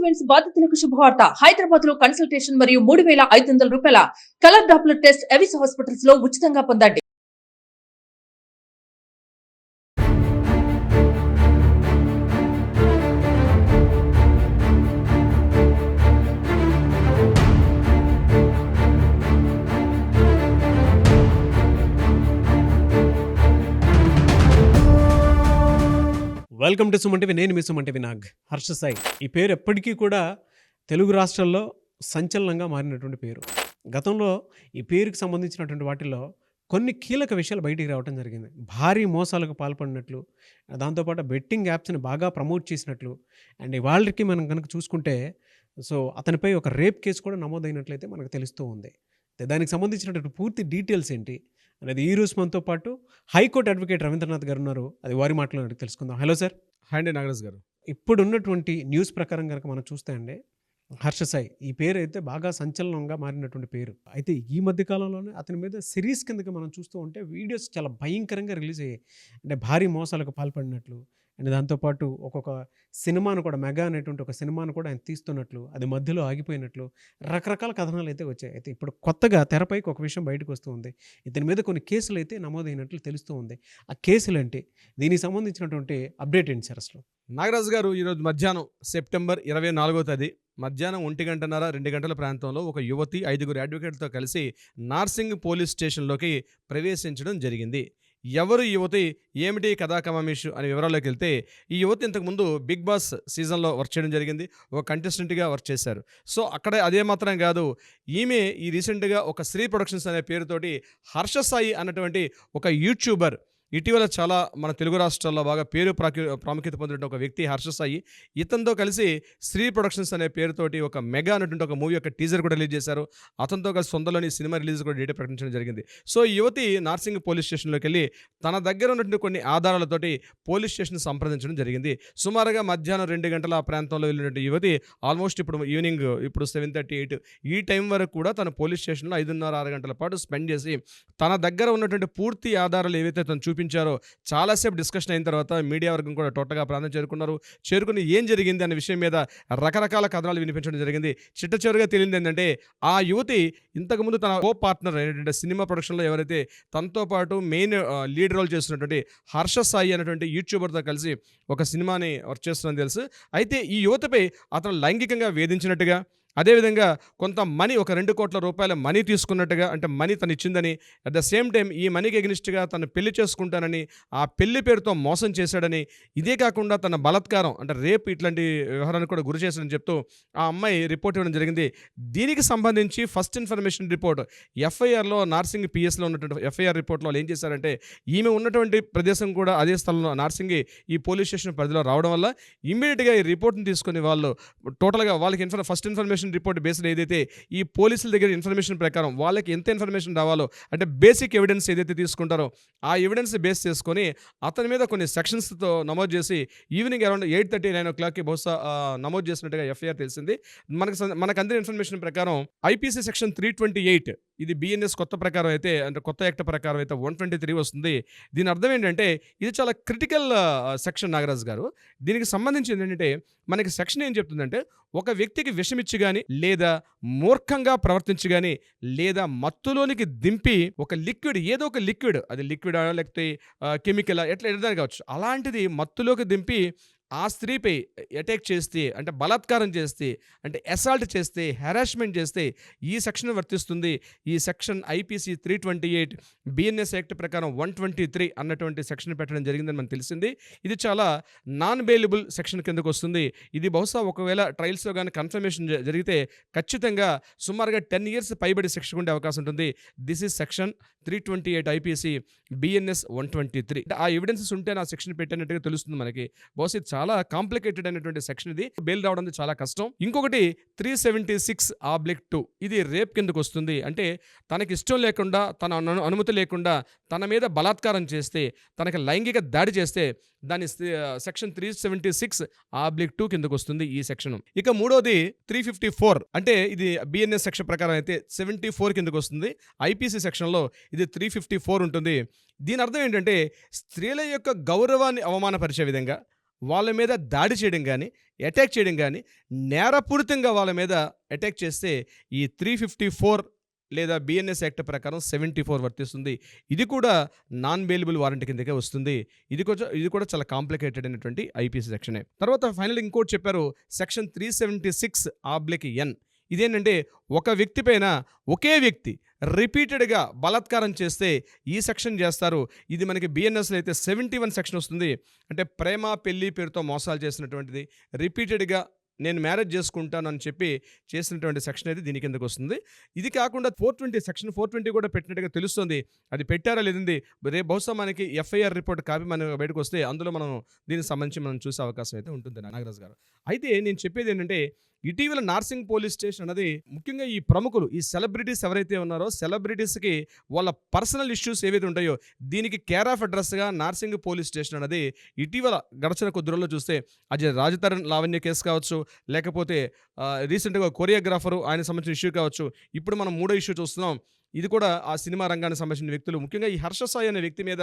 Announcements బాధితులకు శుభవార్త. హైదరాబాద్ లో కన్సల్టేషన్ మరియు 3,500 రూపాయల colour Doppler test Avis hospitals లో ఉచితంగా పొందండి. Welcome to Suman TV. నేను మీ సుమన్ టీవీ నాగ్ హర్ష సాయి. ఈ పేరు ఎప్పటికీ కూడా తెలుగు రాష్ట్రాల్లో సంచలనంగా మారినటువంటి పేరు. గతంలో ఈ పేరుకి సంబంధించినటువంటి వాటిల్లో కొన్ని కీలక విషయాలు బయటికి రావడం జరిగింది. భారీ మోసాలకు పాల్పడినట్లు, దాంతోపాటు బెట్టింగ్ యాప్స్ని బాగా ప్రమోట్ చేసినట్లు, అండ్ వాళ్ళకి మనం కనుక చూసుకుంటే అతనిపై ఒక రేప్ కేసు కూడా నమోదైనట్లయితే మనకు తెలుస్తూ ఉంది. దానికి సంబంధించినటువంటి పూర్తి డీటెయిల్స్ ఏంటి అనేది ఈ రోజు మనతో పాటు హైకోర్టు అడ్వకేట్ రవీంద్రనాథ్ గారు ఉన్నారు. అది వారి మాటలో తెలుసుకుందాం. Hello sir. హాయ్ అండి నాగరాజ్ గారు. ఇప్పుడు ఉన్నటువంటి న్యూస్ ప్రకారం కనుక మనం చూస్తే అండి, హర్ష సాయి ఈ పేరు అయితే బాగా సంచలనంగా మారినటువంటి పేరు. అయితే ఈ మధ్య కాలంలోనే అతని మీద సిరీస్ కిందకి మనం చూస్తూ ఉంటే వీడియోస్ చాలా భయంకరంగా రిలీజ్ అయ్యాయి. అంటే భారీ మోసాలకు పాల్పడినట్లు, అండ్ దాంతోపాటు ఒక్కొక్క సినిమాను కూడా, మెగా అనేటువంటి ఒక సినిమాను కూడా ఆయన తీస్తున్నట్లు, అది మధ్యలో ఆగిపోయినట్లు రకరకాల కథనాలు అయితే వచ్చాయి. అయితే ఇప్పుడు కొత్తగా తెరపైకి ఒక విషయం బయటకు వస్తూ ఉంది. ఇతని మీద కొన్ని కేసులు అయితే నమోదైనట్లు తెలుస్తూ ఉంది. ఆ కేసులు ఏంటి, దీనికి సంబంధించినటువంటి అప్డేట్ ఏంటి సార్ అసలు? నాగరాజ్ గారు, ఈరోజు మధ్యాహ్నం సెప్టెంబర్ 24వ తేదీ మధ్యాహ్నం 1:30, 2 గంటల ప్రాంతంలో ఒక యువతి 5 అడ్వకేట్లతో కలిసి నార్సింగ్ పోలీస్ స్టేషన్లోకి ప్రవేశించడం జరిగింది. ఎవరు ఈ యువతి, ఏమిటి కథాకమామిషు అనే వివరాల్లోకి వెళ్తే, ఈ యువతి ఇంతకుముందు బిగ్ బాస్ సీజన్లో వర్క్ చేయడం జరిగింది. ఒక కంటెస్టెంట్గా వర్క్ చేశారు. అక్కడ అదే మాత్రం కాదు, ఈమె ఈ రీసెంట్గా ఒక శ్రీ ప్రొడక్షన్స్ అనే పేరుతోటి హర్ష సాయి అన్నటువంటి ఒక యూట్యూబర్, ఇటీవల చాలా మన తెలుగు రాష్ట్రాల్లో బాగా ప్రాముఖ్యత పొందిన ఒక వ్యక్తి హర్ష సాయి, ఇతనితో కలిసి శ్రీ ప్రొడక్షన్స్ అనే పేరుతోటి ఒక మెగా అనేటువంటి ఒక మూవీ యొక్క టీజర్ కూడా రిలీజ్ చేశారు. అతనితో కలిసి సొంతలోని సినిమా రిలీజ్ కూడా డేట్ ప్రకటించడం జరిగింది. ఈ యువతి నార్సింగ్ పోలీస్ స్టేషన్లోకి వెళ్ళి తన దగ్గర ఉన్నటువంటి కొన్ని ఆధారాలతోటి పోలీస్ స్టేషన్ సంప్రదించడం జరిగింది. సుమారుగా మధ్యాహ్నం 2 గంటల ఆ ప్రాంతంలో వెళ్ళినటువంటి యువతి ఆల్మోస్ట్ ఇప్పుడు ఈవినింగ్ 7:38 ఈ టైం వరకు కూడా తన పోలీస్ స్టేషన్లో 5:30-6 గంటల పాటు స్పెండ్ చేసి తన దగ్గర ఉన్నటువంటి పూర్తి ఆధారాలు ఏవైతే తను చూపించారో చాలాసేపు డిస్కషన్ అయిన తర్వాత మీడియా వర్గం కూడా టోటల్గా ప్రాంతం చేరుకుని ఏం జరిగింది అనే విషయం మీద రకరకాల కథనాలు వినిపించడం జరిగింది. చిట్టచివరిగా తెలియదు ఏంటంటే, ఆ యువతి ఇంతకుముందు తన కో పార్ట్నర్ అయినటువంటి సినిమా ప్రొడక్షన్లో ఎవరైతే తనతో పాటు మెయిన్ లీడ్ రోల్ చేస్తున్నటువంటి హర్ష సాయి అనేటువంటి యూట్యూబర్తో కలిసి ఒక సినిమాని వర్క్ చేస్తుందని తెలుసు. అయితే ఈ యువతపై అతను లైంగికంగా వేధించినట్టుగా, అదేవిధంగా కొంత మనీ, ఒక 2 కోట్ల రూపాయల మనీ తీసుకున్నట్టుగా, అంటే మనీ తను ఇచ్చిందని, అట్ ద సేమ్ టైం ఈ మనీకి ఎగ్నిస్ట్గా తను పెళ్లి చేసుకుంటానని, ఆ పెళ్లి పేరుతో మోసం చేశాడని, ఇదే కాకుండా తన బలాత్కారం అంటే రేప్ ఇట్లాంటి వ్యవహారానికి కూడా గురి చేశాడని చెప్తూ ఆ అమ్మాయి రిపోర్ట్ ఇవ్వడం జరిగింది. దీనికి సంబంధించి ఫస్ట్ ఇన్ఫర్మేషన్ రిపోర్ట్ ఎఫ్ఐఆర్లో, నార్సింగ్ పిఎస్లో ఉన్నటువంటి ఎఫ్ఐఆర్ రిపోర్ట్లో వాళ్ళు ఏం చేశారంటే, ఈమె ఉన్నటువంటి ప్రదేశం కూడా అదే స్థలంలో నార్సింగ్ ఈ పోలీస్ స్టేషన్ పరిధిలో రావడం వల్ల ఇమ్మీడియట్గా ఈ రిపోర్ట్ని తీసుకుని వాళ్ళు టోటల్గా వాళ్ళకి ఫస్ట్ ఇన్ఫర్మేషన్ రిపోర్ట్ బేస్డ్ ఏదైతే ఈ పోలీసుల దగ్గర ఇన్ఫర్మేషన్ ప్రకారం వాళ్ళకి ఎంత ఇన్ఫర్మేషన్ రావాలో, అంటే బేసిక్ ఎవిడెన్స్ ఏదైతే తీసుకుంటారో ఆ ఎవిడెన్స్ బేస్ చేసుకొని అతని మీద కొన్ని సెక్షన్స్తో నమోదు చేసి ఈవినింగ్ అరౌండ్ 8:30-9 బహుశా నమోదు చేసినట్టుగా ఎఫ్ఐఆర్ తెలిసింది. మనకు అందిన ఇన్ఫర్మేషన్ ప్రకారం ఐపీసీ సెక్షన్ 328, ఇది బిఎన్ఎస్ కొత్త ప్రకారం అయితే, అంటే కొత్త యాక్ట్ ప్రకారం అయితే 123 వస్తుంది. దీని అర్థం ఏంటంటే ఇది చాలా క్రిటికల్ సెక్షన్ నాగరాజ్ గారు. దీనికి సంబంధించి ఏంటంటే, మనకి సెక్షన్ ఏం చెప్తుందంటే, ఒక వ్యక్తికి విషమిచ్చి కానీ, లేదా మూర్ఖంగా ప్రవర్తించి కానీ, లేదా మత్తులోనికి దింపి ఒక లిక్విడ్, ఏదో ఒక లిక్విడ్, అది లిక్విడా లేకపోతే కెమికల్ ఎట్లా ఎడదాని కావచ్చు, అలాంటిది మత్తులోకి దింపి ఆ స్త్రీపై అటాక్ చేస్తే, అంటే బలాత్కారం చేస్తే, అంటే అసాల్ట్ చేస్తే, హెరాస్మెంట్ చేస్తే ఈ సెక్షన్ వర్తిస్తుంది. ఈ సెక్షన్ ఐపీసీ 328 బిఎన్ఎస్ యాక్ట్ ప్రకారం 123 అన్నటువంటి సెక్షన్ పెట్టడం జరిగిందని మనకు తెలిసింది. ఇది చాలా నాన్ బెయిలబుల్ సెక్షన్ కిందకు వస్తుంది. ఇది బహుశా ఒకవేళ ట్రయల్స్లో కానీ కన్ఫర్మేషన్ జరిగితే ఖచ్చితంగా సుమారుగా 10 years పైబడి శిక్ష ఉండే అవకాశం ఉంటుంది. This is section 328 IPC BNS 123. ఆ ఎవిడెన్సెస్ ఉంటే నా సెక్షన్ పెట్టినట్టుగా తెలుస్తుంది మనకి. బహుశా చాలా కాంప్లికేటెడ్ అయినటువంటి సెక్షన్ ఇది, బెయిల్ రావడం చాలా కష్టం. ఇంకొకటి 376/2, ఇది రేప్ కిందకు వస్తుంది. అంటే తనకి ఇష్టం లేకుండా, తన అనుమతి లేకుండా తన మీద బలాత్కారం చేస్తే, తనకి లైంగిక దాడి చేస్తే దాని సెక్షన్ 376/2 కిందకు వస్తుంది ఈ సెక్షన్. ఇక మూడోది 354, అంటే ఇది బిఎన్ఎస్ సెక్షన్ ప్రకారం అయితే 74 కిందకు వస్తుంది. ఐపీసీ సెక్షన్లో ఇది 354 ఉంటుంది. దీని అర్థం ఏంటంటే, స్త్రీల యొక్క గౌరవాన్ని అవమానపరిచే విధంగా, వాళ్ళ మీద దాడి చేయడం కానీ, అటాక్ చేయడం కానీ, నేరపూరితంగా వాళ్ళ మీద అటాక్ చేస్తే ఈ 354 లేదా బిఎన్ఎస్ యాక్ట్ ప్రకారం 74 వర్తిస్తుంది. ఇది కూడా నాన్ బెయిలబుల్ వారెంట్ కిందకే వస్తుంది. ఇది కూడా చాలా కాంప్లికేటెడ్ అయినటువంటి ఐపీసీ సెక్షనే. తర్వాత ఫైనల్ ఇంకోటి చెప్పారు, సెక్షన్ 376(n). ఇదేంటంటే ఒక వ్యక్తి పైన ఒకే వ్యక్తి రిపీటెడ్గా బలాత్కారం చేస్తే ఈ సెక్షన్ చేస్తారు. ఇది మనకి బిఎన్ఎస్లో అయితే 71 సెక్షన్ వస్తుంది. అంటే ప్రేమ పెళ్లి పేరుతో మోసాలు చేసినటువంటిది, రిపీటెడ్గా నేను మ్యారేజ్ చేసుకుంటాను అని చెప్పి చేసినటువంటి సెక్షన్ అయితే దీని కిందకు వస్తుంది. ఇది కాకుండా 420 సెక్షన్ 420 కూడా పెట్టినట్టుగా తెలుస్తుంది. అది పెట్టారా లేదండి రేపు బహుశా మనకి ఎఫ్ఐఆర్ రిపోర్ట్ కాపీ మన బయటకు వస్తే అందులో మనం దీనికి సంబంధించి మనం చూసే అవకాశం అయితే ఉంటుంది నాగరాజు గారు. అయితే నేను చెప్పేది ఏంటంటే, ఇటీవల నార్సింగ్ పోలీస్ స్టేషన్ అనేది ముఖ్యంగా ఈ ప్రముఖులు, ఈ సెలబ్రిటీస్ ఎవరైతే ఉన్నారో సెలబ్రిటీస్కి వాళ్ళ పర్సనల్ ఇష్యూస్ ఏవైతే ఉంటాయో దీనికి కేర్ ఆఫ్ అడ్రస్గా నార్సింగ్ పోలీస్ స్టేషన్ అనేది ఇటీవల గడిచిన కొద్ది రోజుల్లో చూస్తే అది రాజతరణ్ లావణ్య కేసు కావచ్చు, లేకపోతే రీసెంట్గా కొరియోగ్రాఫరు ఆయన సంబంధించిన ఇష్యూ కావచ్చు, ఇప్పుడు మనం 3వ ఇష్యూ చూస్తున్నాం. ఇది కూడా ఆ సినిమా రంగానికి సంబంధించిన వ్యక్తులు, ముఖ్యంగా ఈ హర్ష సాయి అనే వ్యక్తి మీద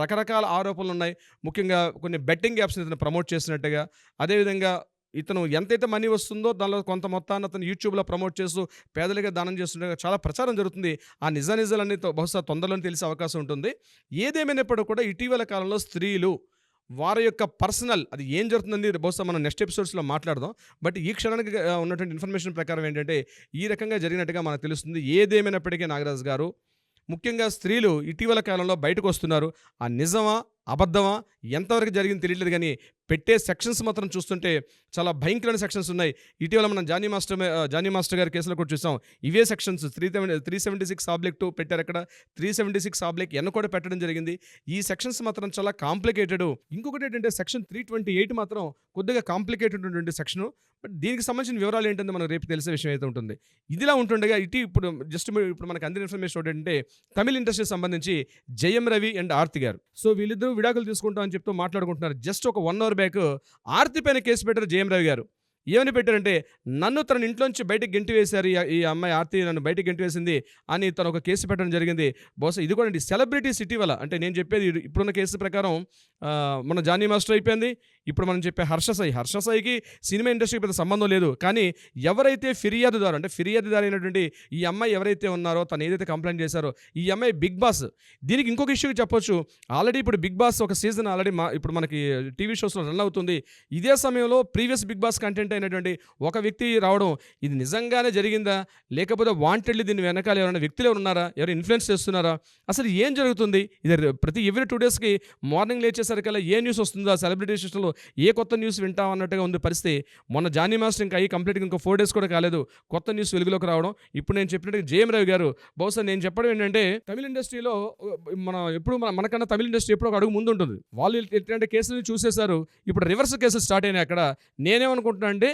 రకరకాల ఆరోపణలు ఉన్నాయి. ముఖ్యంగా కొన్ని బెట్టింగ్ యాప్స్ని ఇతను ప్రమోట్ చేసినట్టుగా, అదేవిధంగా ఇతను ఎంతైతే మనీ వస్తుందో దానిలో కొంత మొత్తాన్ని అతను యూట్యూబ్లో ప్రమోట్ చేస్తూ పేదలుగా దానం చేస్తుండగా చాలా ప్రచారం జరుగుతుంది. ఆ నిజాలన్నీ బహుశా తొందరలోనే తెలిసే అవకాశం ఉంటుంది. ఏదేమైనప్పుడు కూడా ఇటీవల కాలంలో స్త్రీలు వారి యొక్క పర్సనల్ అది ఏం జరుగుతుందని బహుశా మనం నెక్స్ట్ ఎపిసోడ్స్లో మాట్లాడదాం. బట్ ఈ క్షణానికి ఉన్నటువంటి ఇన్ఫర్మేషన్ ప్రకారం ఏంటంటే ఈ రకంగా జరిగినట్టుగా మనకు తెలుస్తుంది. ఏదేమైనప్పటికీ నాగరాజు గారు, ముఖ్యంగా స్త్రీలు ఇటీవల కాలంలో బయటకు వస్తున్నారు. ఆ నిజమా అబద్ధమా ఎంతవరకు జరిగింది తెలియట్లేదు, కానీ పెట్టే సెక్షన్స్ మాత్రం చూస్తుంటే చాలా భయంకరమైన సెక్షన్స్ ఉన్నాయి. ఇటీవల మనం జానీ మాస్టర్ గారి కేసులో కూడా చూసాం. ఇవే సెక్షన్స్ 376(2) పెట్టారు, అక్కడ 376(n) కూడా పెట్టడం జరిగింది. ఈ సెక్షన్స్ మాత్రం చాలా కాంప్లికేటెడ్. ఇంకొకటి ఏంటంటే సెక్షన్ 328 మాత్రం కొద్దిగా కాంప్లికేటెడ్ ఉన్నటువంటి సెక్షను. బట్ దీనికి సంబంధించిన వివరాలు ఏంటంటే మనకు రేపు తెలిసే విషయం అయితే ఉంటుంది. ఇదిలా ఉంటుండగా ఇప్పుడు మనకు అందిన ఇన్ఫర్మేషన్ ఏంటంటే, తమిళ ఇండస్ట్రీకి సంబంధించి జయం రవి అండ్ ఆర్తి గారు, సో వీళ్ళిద్దరూ విడాకులు తీసుకుంటామని చెప్తూ మాట్లాడుకుంటున్నారు. జస్ట్ ఒక 1 అవర్ బ్యాక్ ఆర్తి పైన కేసు పెట్టారు జయం రవి గారు. ఏమని పెట్టారంటే, నన్ను తన ఇంట్లోంచి బయటకు గెంటి వేశారు, ఈ అమ్మాయి ఆర్తి నన్ను బయటకు గెంటి వేసింది అని తను ఒక కేసు పెట్టడం జరిగింది. బహుశా ఇది కూడా సెలబ్రిటీస్ ఇటీవల, అంటే నేను చెప్పేది ఇప్పుడున్న కేసు ప్రకారం మన జానీ మాస్టర్ అయిపోయింది. ఇప్పుడు మనం చెప్పే హర్ష సాయికి సినిమా ఇండస్ట్రీకి పెద్ద సంబంధం లేదు. కానీ ఎవరైతే ఫిర్యాదుదారు అయినటువంటి ఈ అమ్మాయి ఎవరైతే ఉన్నారో, తను ఏదైతే కంప్లైంట్ చేశారో ఈ అమ్మాయి బిగ్ బాస్, దీనికి ఇంకొక ఇష్యూ చెప్పొచ్చు. ఆల్రెడీ ఇప్పుడు బిగ్ బాస్ ఒక సీజన్ ఆల్రెడీ ఇప్పుడు మనకి టీవీ షోస్లో రన్ అవుతుంది. ఇదే సమయంలో ప్రీవియస్ బిగ్ బాస్ కంటెంట్ అయినటువంటి ఒక వ్యక్తి రావడం, ఇది నిజంగానే జరిగిందా లేకపోతే వాంటెడ్లీ దీని వెనకాల ఎవరైనా వ్యక్తులు ఉన్నారా, ఎవరు ఇన్ఫ్లుయెన్స్ చేస్తున్నారా, అసలు ఏం జరుగుతుంది? ఇది ప్రతి ఎవ్రీ 2 డేస్కి మార్నింగ్ లేచేసరికల్లా ఏ న్యూస్ వస్తుందో, సెలబ్రిటీ స్టేషన్లో ఏ కొత్త న్యూస్ వింటాం అన్నట్టుగా ఉంది పరిస్థితి. మొన్న జానీ మాస్టర్ ఇంకా కంప్లీట్గా ఇంకో 4 డేస్ కూడా కాలేదు కొత్త న్యూస్ వెలుగులోకి రావడం. ఇప్పుడు నేను చెప్పినట్టు జయం రవి గారు, బహుశా నేను చెప్పడం ఏంటంటే, తమిళ ఇండస్ట్రీలో మనకన్నా తమిళ ఇండస్ట్రీ ఎప్పుడు ఒక అడుగు ముందు ఉంటుంది. వాళ్ళు ఎట్లాంటి కేసులు చూసేశారు. ఇప్పుడు రివర్స్ కేసులు స్టార్ట్ అయినాయి. అక్కడ నేనేమనుకుంటున్నా అంటే,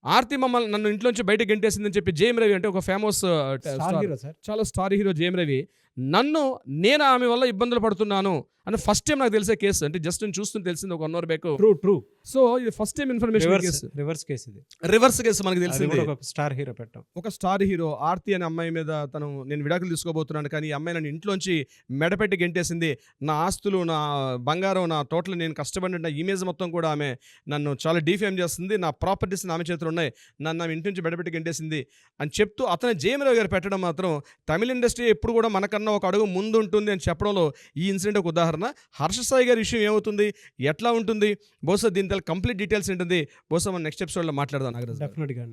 ఆర్తి నన్ను ఇంట్లోంచి బయటకు గెంటేసిందని చెప్పి జయం రవి, అంటే ఒక ఫేమస్ చాలా స్టార్ హీరో జయం రవి, నేను ఆమె వల్ల ఇబ్బందులు పడుతున్నాను అని ఫస్ట్ టైం నాకు తెలిసే కేసు. అంటే జస్ట్ నేను చూస్తుంటే తెలిసింది ఒక 1 అవర్ బ్యాక్. ట్రూ. సో ఇది first time information. Reverse case మనకు తెలిసింది. ఒక స్టార్ హీరో ఆర్తి అనే అమ్మాయి మీద నేను విడాకులు తీసుకోబోతున్నాను, కానీ ఈ అమ్మాయి నన్ను ఇంట్లోంచి మెడపెట్టి గెంటేసింది. నా ఆస్తులు, నా బంగారం, నా టోటల్ నేను కష్టపడిన నా ఇమేజ్ మొత్తం కూడా ఆమె నన్ను చాలా డిఫేమ్ చేస్తుంది, నా ప్రాపర్టీస్ ఆమె చేతులు ఉన్నాయి, నన్ను ఆమె ఇంటి నుంచి మెడపెట్టి గెంటేసింది అని చెప్తూ అతను జయం రవి గారు పెట్టడం మాత్రం తమిళ ఇండస్ట్రీ ఎప్పుడు కూడా మనకన్నా ఒక అడుగు ముందు ఉంటుంది అని చెప్పడంలో ఈ ఇన్సిడెంట్ ఒక ఉదాహరణ. హర్ష సాయి గారి విషయం ఏమవుతుంది, ఎట్లా ఉంటుంది, బహుశా దీని కంప్లీట్ డీటెయిల్స్ ఉంటుంది, బహుశా మనం నెక్స్ట్ ఎపిసోడ్లో మాట్లాడదాం. డెఫినెట్గా.